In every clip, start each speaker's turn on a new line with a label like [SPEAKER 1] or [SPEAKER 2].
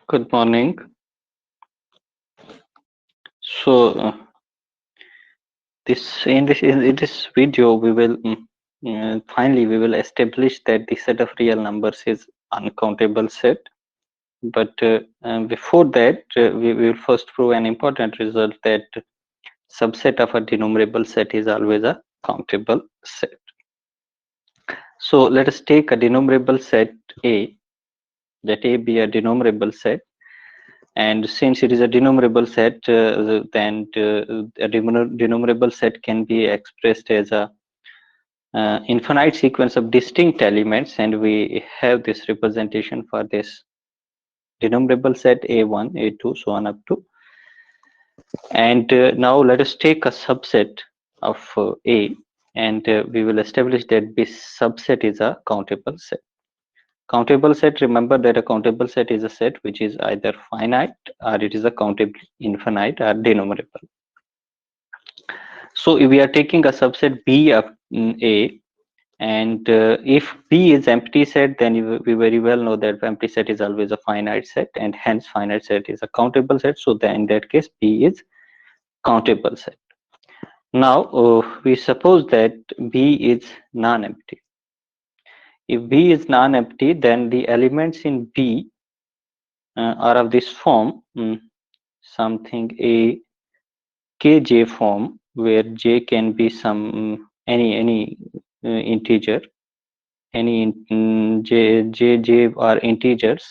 [SPEAKER 1] Good morning. So, this video, we will finally we will establish that the set of real numbers is uncountable set. But before that, we will first prove an important result that subset of a denumerable set is always a countable set. So let us take a denumerable set A, that A be a denumerable set. And since it is a denumerable set, then a denumerable set can be expressed as a infinite sequence of distinct elements, and we have this representation for this denumerable set A1, A2, so on up to. And now let us take a subset of A, and we will establish that this subset is a countable set. Countable set, remember that a countable set is a set which is either finite or it is a countable infinite or denumerable. So if we are taking a subset B of A, and if B is empty set, then we very well know that empty set is always a finite set, and hence finite set is a countable set. So then in that case, B is countable set. Now we suppose that B is non-empty. If B is non-empty, then the elements in B are of this form, something a kj form, where j can be some any integer, any j are integers,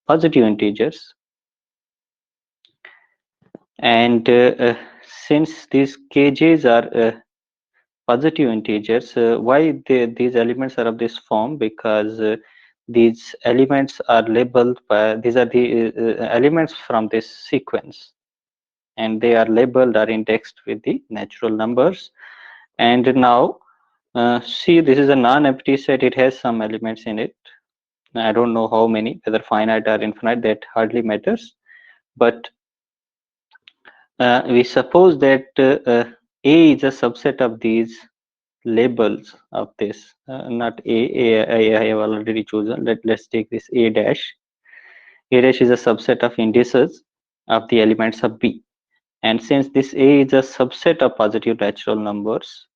[SPEAKER 1] positive integers. And since these kj's are positive integers, why these elements are of this form? Because these elements are labeled by, these are the elements from this sequence, and they are labeled or indexed with the natural numbers. And now see, this is a non-empty set. It has some elements in it. I don't know how many, whether finite or infinite, that hardly matters. But we suppose that A is a subset of these labels of this, not I have already chosen. Let's take this A dash. A dash is a subset of indices of the elements of B. And since this A is a subset of positive natural numbers,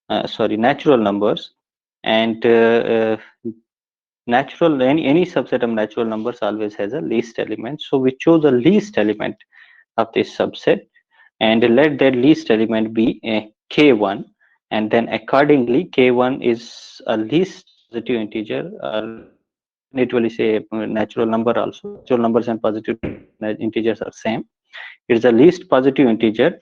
[SPEAKER 1] natural numbers, and any subset of natural numbers always has a least element. So we chose a least element of this subset, and let that least element be a k1, and then accordingly k1 is a least positive integer, or it will say natural number also. Natural numbers and positive integers are same. It's the least positive integer,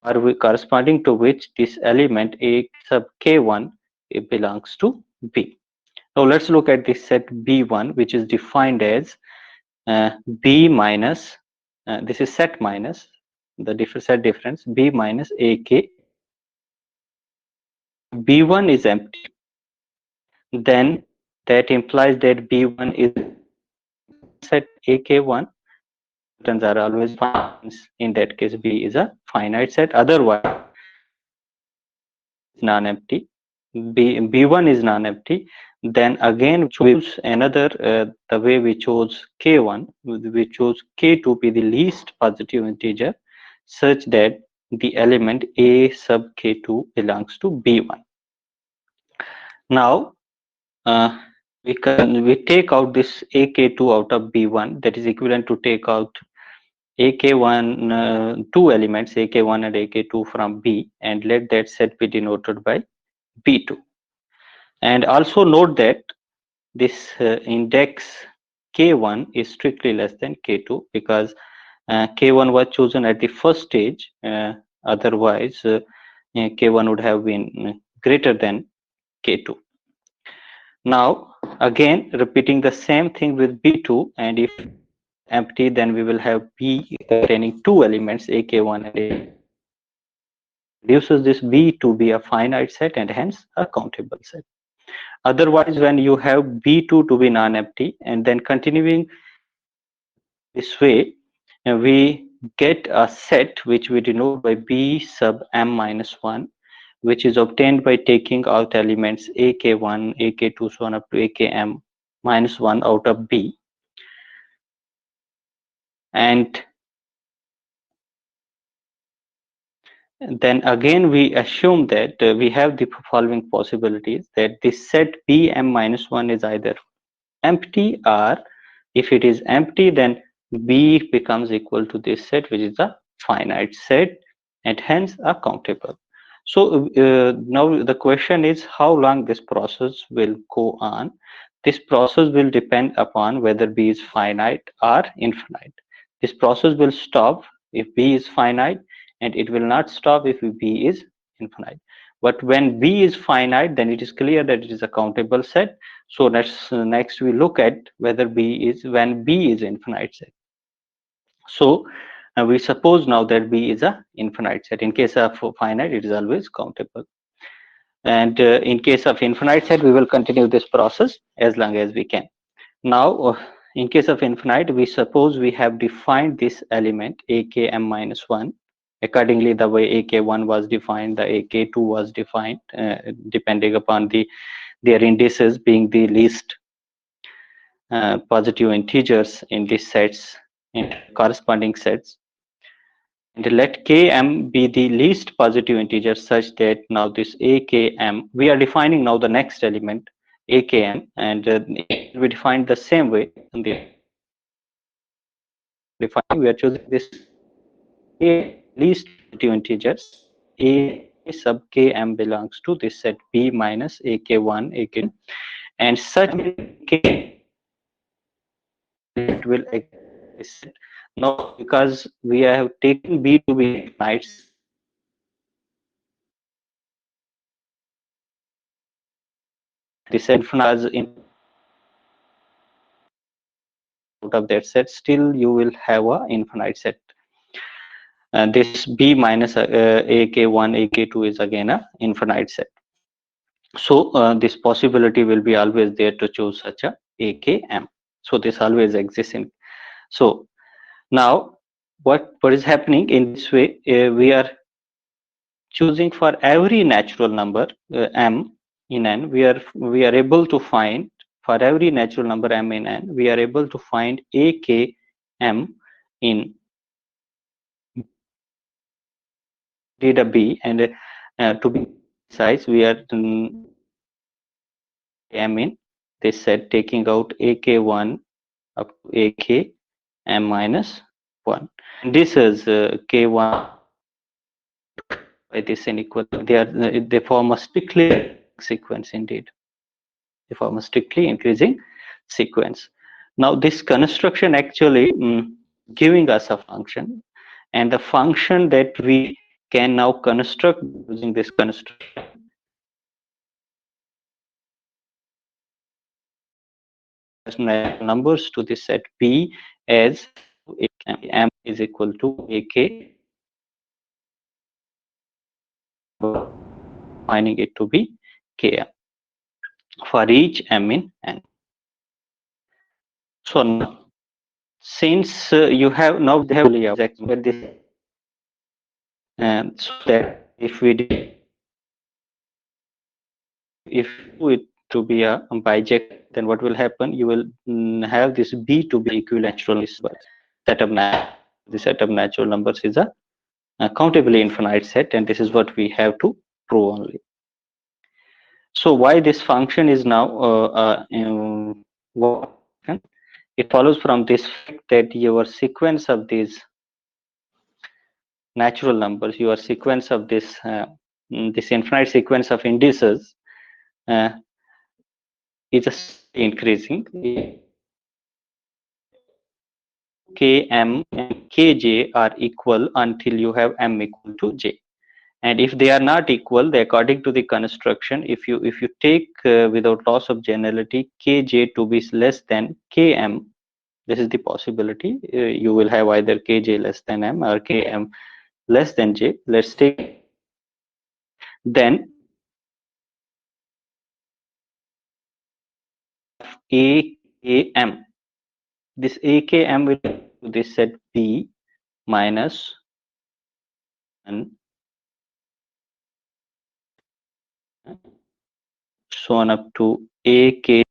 [SPEAKER 1] or corresponding to which this element a sub k1 it belongs to B. Now let's look at this set B1, which is defined as B minus, this is set minus the set difference, B minus AK. B1 is empty, then that implies that B1 is set AK1. Returns are always finite. In that case, B is a finite set. Otherwise, non-empty. B1 is non-empty. Then again, choose another, the way we chose K1, we chose K to be the least positive integer, such that the element A sub K2 belongs to B1. Now, we take out this AK2 out of B1, that is equivalent to take out AK1, two elements, AK1 and AK2 from B, and let that set be denoted by B2. And also note that this index K1 is strictly less than K2, because K1 was chosen at the first stage. Otherwise, K1 would have been greater than K2. Now, again, repeating the same thing with B2, and if empty, then we will have B containing two elements, AK1 and AK2. Reduces this B to be a finite set and hence a countable set. Otherwise, when you have B2 to be non-empty, and then continuing this way, we get a set which we denote by B sub m minus 1, which is obtained by taking out elements AK1, AK2, so on up to AKM minus 1 out of B. And then again we assume that we have the following possibilities, that this set Bm minus 1 is either empty, or if it is empty, then B becomes equal to this set, which is a finite set and hence a countable. So now the question is how long this process will go on. This process will depend upon whether B is finite or infinite. This process will stop if B is finite, and it will not stop if B is infinite. But when B is finite, then it is clear that it is a countable set. So next we look at whether B is when B is infinite set. So we suppose now that B is a infinite set. In case of finite, it is always countable. And in case of infinite set, we will continue this process as long as we can. Now, in case of infinite, we suppose we have defined this element akm minus 1. Accordingly, the way ak1 was defined, the ak2 was defined, depending upon their indices being the least positive integers in these sets, in corresponding sets. And let km be the least positive integer such that now this akm, we are defining now the next element akm, and we defined the same way. And we are choosing this a least positive integers. A sub km belongs to this set B minus ak1, ak2, and such k will exist. Now, because we have taken B to be infinite, this infinite in out of that set, still you will have a infinite set. And this B minus ak1, ak2 is again a infinite set. So this possibility will be always there to choose such a akm. So this always exists in. So now what is happening in this way? We are choosing for every natural number m in n. We are able to find for every natural number m in n. We are able to find akm in data B, and to be precise, we are m in this set, taking out ak1 up to ak m minus 1. And this is k1 by this inequality. They form a strictly sequence indeed. They form a strictly increasing sequence. Now this construction actually giving us a function, and the function that we can now construct using this construction natural numbers to this set B as m is equal to ak, finding it to be km for each m in n. So now, since you have now they have exactly this, and so that if we did, if it to be a biject, then what will happen? You will have this B to be equivalent natural set of the set of natural numbers is a countably infinite set, and this is what we have to prove only. So why this function is now it follows from this fact that your sequence of these natural numbers, your sequence of this infinite sequence of indices uh, is just increasing. Km and Kj are equal until you have m equal to j. And if they are not equal, they, according to the construction, if you take without loss of generality kj to be less than km, this is the possibility. You will have either kj less than m or km less than j. Let's take then akm. This akm will be this set b minus 1, so on up to ak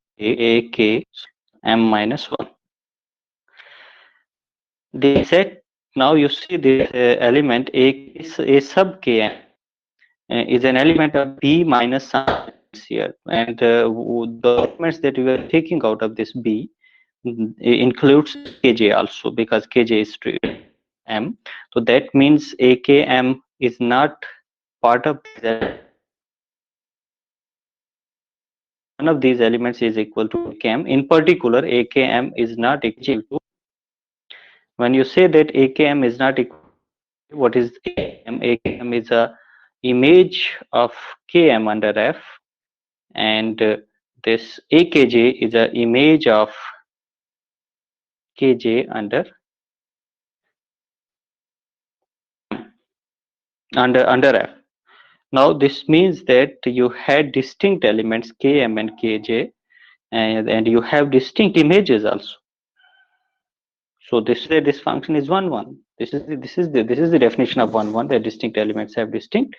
[SPEAKER 1] m minus 1. The set, now you see this element a sub km is an element of b minus some elements here, and the elements that we are taking out of this b includes kj also, because kj is to m. So that means akm is not part of this. One of these elements is equal to akm. In particular, akm is not equal to, when you say that akm is not equal, what is akm? Akm is a image of km under f, and this akj is a image of kj under f. Now this means that you had distinct elements km and kj, and you have distinct images also. So this function is 1 1. This is the definition of 1 1, that distinct elements have distinct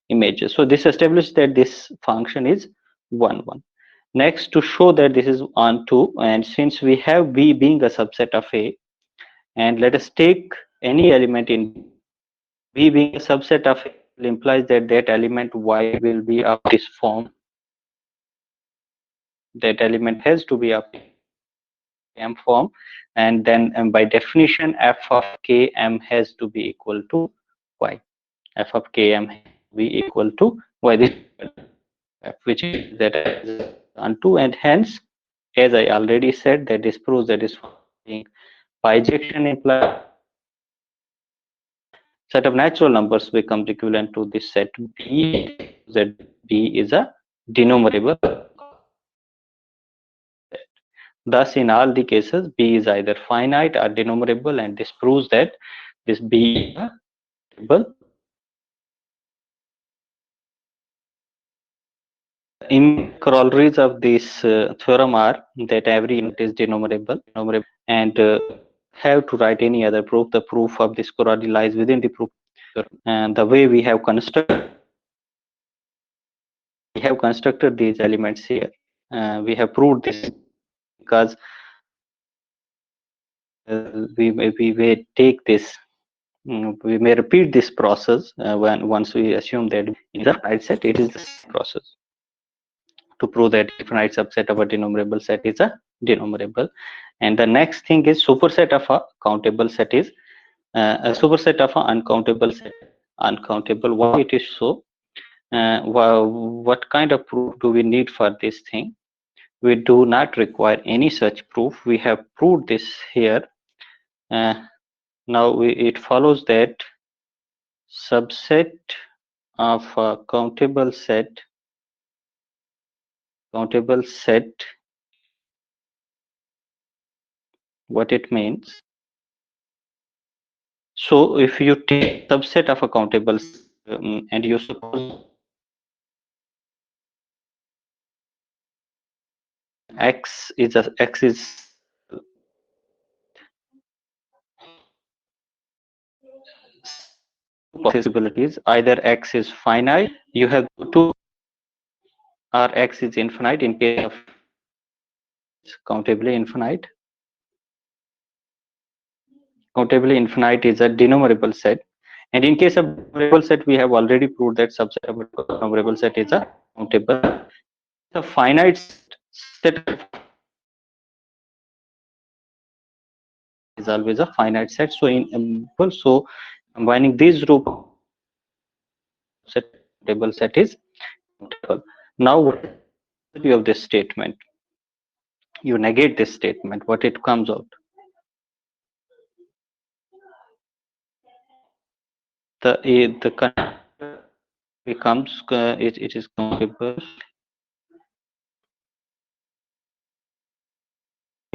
[SPEAKER 1] images. So this establishes that this function is 1 1. Next, to show that this is on 2, and since we have b being a subset of a, and let us take any element in b being a subset of a, implies that that element y will be of this form. That element has to be of m form, and then by definition f of km has to be equal to y. F of km has to be equal to y, this f, which is that onto, and hence, as I already said, that this proves that this being bijection implies set of natural numbers becomes equivalent to this set b, that b is a denumerable. Thus, in all the cases, b is either finite or denumerable, and this proves that this b is a denumerable. Corollaries of this theorem are that every unit is denumerable, and have to write any other proof. The proof of this corollary lies within the proof, and the way we have constructed these elements here. We have proved this because we may take this, we may repeat this process once we assume that in the right set it is the same process to prove that infinite subset of a denumerable set is a denumerable. And the next thing is superset of a countable set is a superset of an uncountable set. Uncountable, why it is so? What kind of proof do we need for this thing? We do not require any such proof. We have proved this here. Now it follows that subset of a countable set what it means. So if you take subset of a countable and you suppose x is possibilities, either x is finite, you have two, or x is infinite. In case of countably infinite, is a denumerable set, and in case of denumerable set, we have already proved that subset of a denumerable set is a countable. The finite set is always a finite set. So so combining these group set, countable set is countable. Now what is the value of this statement? You negate this statement, what it comes out? The becomes it is countable.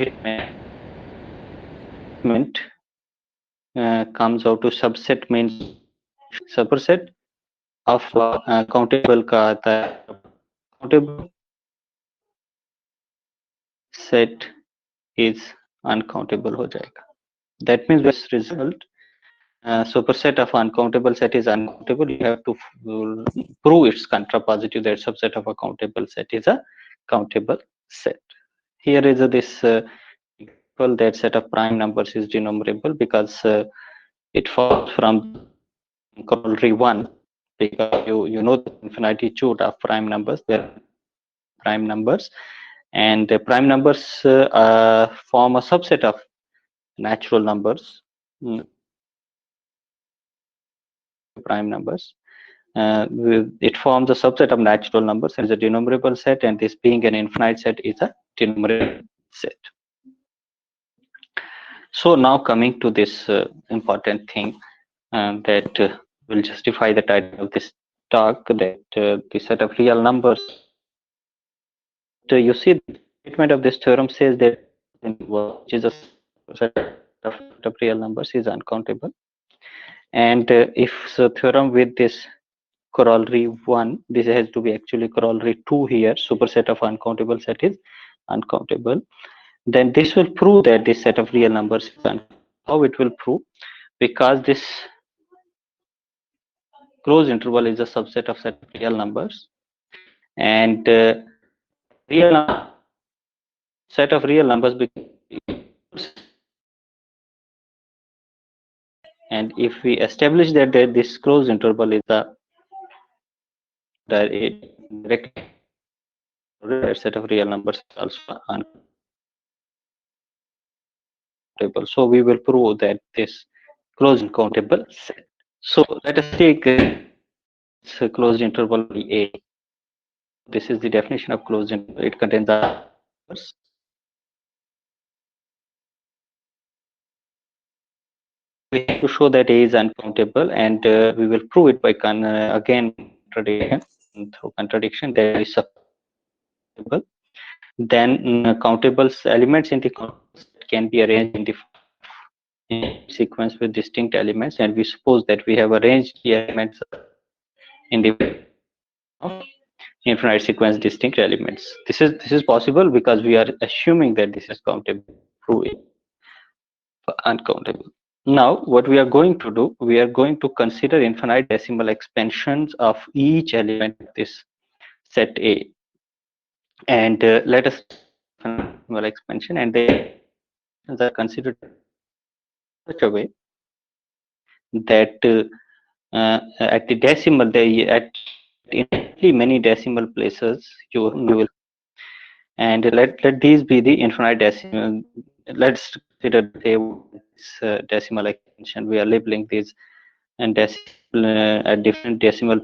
[SPEAKER 1] Statement comes out to subset means superset of countable का आता है countable set is uncountable हो जाएगा. That means this result superset of uncountable set is uncountable. You have to prove its contrapositive, that subset of a countable set is a countable set. Here is this well, that set of prime numbers is denumerable because it falls from corollary 1, because you know the infinitude of prime numbers. There are prime numbers, and the prime numbers form a subset of natural numbers, prime numbers. It forms a subset of natural numbers and is a denumerable set, and this being an infinite set is a denumerable set. So now coming to this important thing that will justify the title of this talk, that the set of real numbers. You see, the statement of this theorem says that which is a set of real numbers is uncountable, and if the theorem with this corollary 1, this has to be actually corollary 2 here, superset of uncountable set is uncountable, then this will prove that this set of real numbers is uncountable. How it will prove? Because this closed interval is a subset of set of real numbers, and real set of real numbers and if we establish that this closed interval is a direct set of real numbers is also uncountable, so we will prove that this closed uncountable set. So let us take this closed interval A. This is the definition of closed interval. It contains numbers. We have to show that A is uncountable, and we will prove it by again through contradiction that is countable. Then countable elements in the countable set can be arranged in sequence with distinct elements, and we suppose that we have arranged the elements in the infinite sequence distinct elements. This is possible because we are assuming that this is countable, prove it uncountable. Now what we are going to do, we are going to consider infinite decimal expansions of each element of this set A, and let us decimal expansion, and the are considered such a way that at the decimal, at infinitely many decimal places you will, and let these be the infinite decimal. Let's consider this decimal expansion. We are labeling these and at different decimal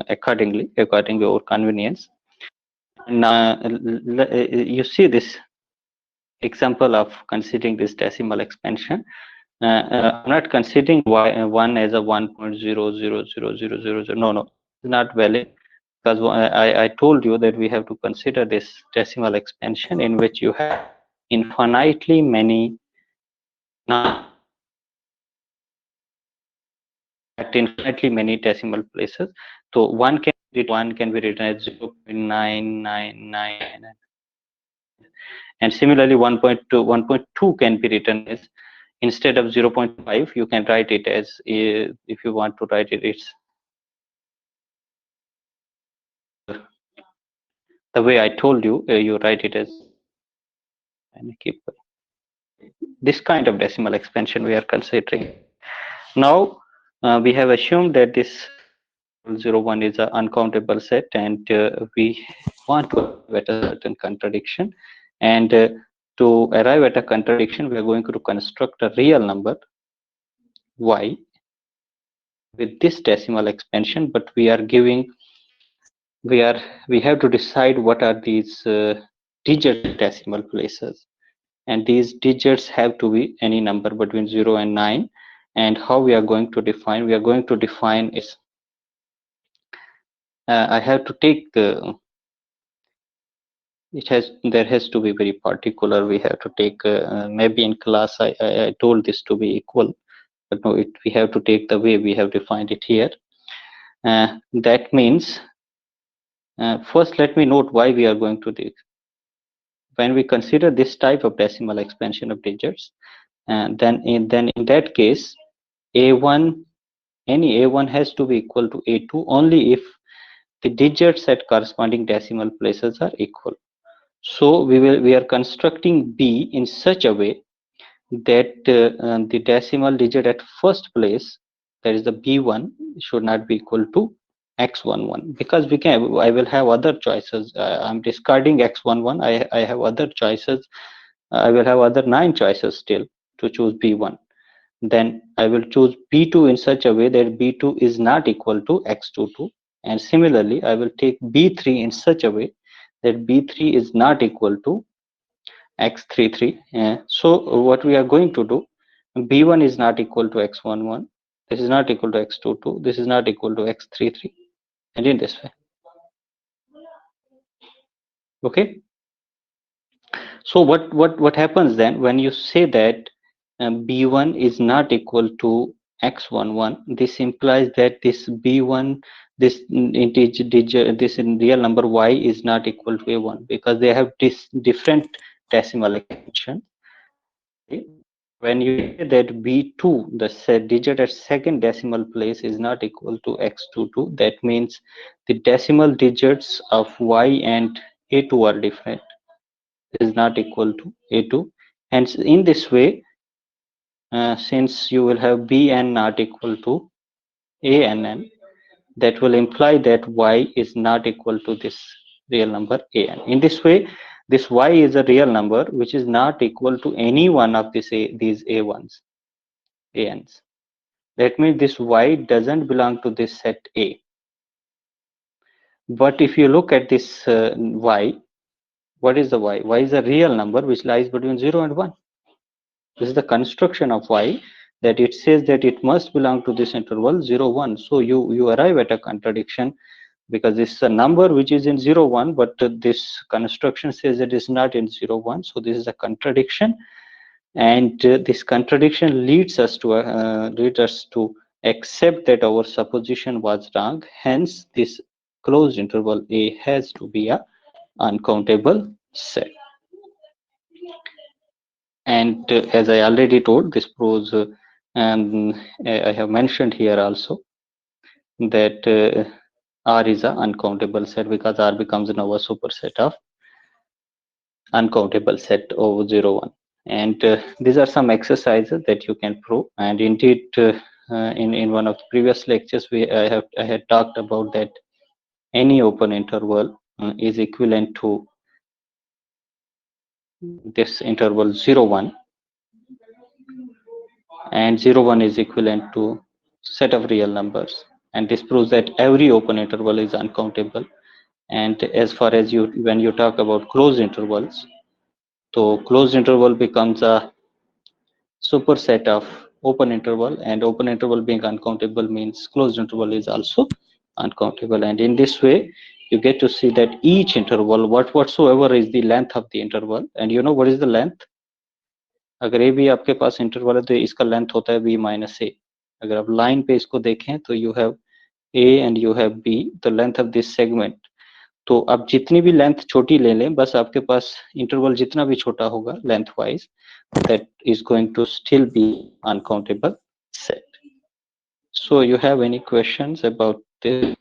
[SPEAKER 1] according to your convenience. Now you see this example of considering this decimal expansion. I'm not considering one as a 1.0000000. No, it's not valid, because I told you that we have to consider this decimal expansion in which you have infinitely many at infinitely many decimal places. So one can be written as 0.9999, and similarly 1.2 can be written as, instead of 0.5 you can write it as, if you want to write it, it's the way I told you. You write it as, and keep this kind of decimal expansion we are considering. Now we have assumed that this 01 is an uncountable set, and we want to arrive at a certain contradiction, and to arrive at a contradiction we are going to construct a real number y with this decimal expansion, but we are giving, we have to decide what are these digit decimal places, and these digits have to be any number between 0 and 9. And how we are going to define? We are going to define is, I have to take there has to be very particular. We have to take maybe in class I told this to be equal, but no, we have to take the way we have defined it here. That means first let me note why we are going to this. When we consider this type of decimal expansion of digits, then in that case a1, any a1 has to be equal to a2 only if the digits at corresponding decimal places are equal. So we are constructing B in such a way that the decimal digit at first place, that is the B1, should not be equal to X11, because we can, I will have other choices. I'm discarding X11. I have other choices. I will have other 9 choices still to choose B1. Then I will choose B2 in such a way that B2 is not equal to X22. And similarly, I will take B3 in such a way that B3 is not equal to X33. So what we are going to do, B1 is not equal to X11. This is not equal to X22. This is not equal to X33. And in this way. Okay. So what happens then when you say that B1 is not equal to X11? This implies that this B1, this integer digit, this real number Y is not equal to A1, because they have this different decimal extension. When you say that B2, the digit at second decimal place, is not equal to X22, that means the decimal digits of Y and A2 are different. Is not equal to A2. And in this way, since you will have Bn not equal to Ann, that will imply that Y is not equal to this real number An. In this way, this Y is a real number which is not equal to any one of these A1s, Ans. That means this Y doesn't belong to this set A. But if you look at this Y, what is the Y? Y is a real number which lies between 0 and 1. This is the construction of Y, that it says that it must belong to this interval 0, 1. So you arrive at a contradiction, because this is a number which is in 0, 1, but this construction says it is not in 0, 1. So this is a contradiction, and this contradiction leads us to accept that our supposition was wrong. Hence, this closed interval A has to be a uncountable set. And as I already told, this proves, and I have mentioned here also, that R is a uncountable set, because R becomes now a superset of uncountable set of 0, 1. And these are some exercises that you can prove. And indeed, in one of the previous lectures, I had talked about that any open interval is equivalent to this interval 0, 1, and 0, 1 is equivalent to set of real numbers. And this proves that every open interval is uncountable. And as far as when you talk about closed intervals, so closed interval becomes a superset of open interval, and open interval being uncountable means closed interval is also uncountable. And in this way, you get to see that each interval, whatsoever is the length of the interval, and you know what is the length? अगर ए भी आपके पास interval है तो इसका length होता है b minus ए. अगर आप लाइन पे इसको देखें तो you have a and you have b, the length of this segment. तो आप जितनी भी लेंथ छोटी ले लें, बस आपके पास इंटरवल जितना भी छोटा होगा length wise, that is going to still be uncountable set. So you have any questions about this?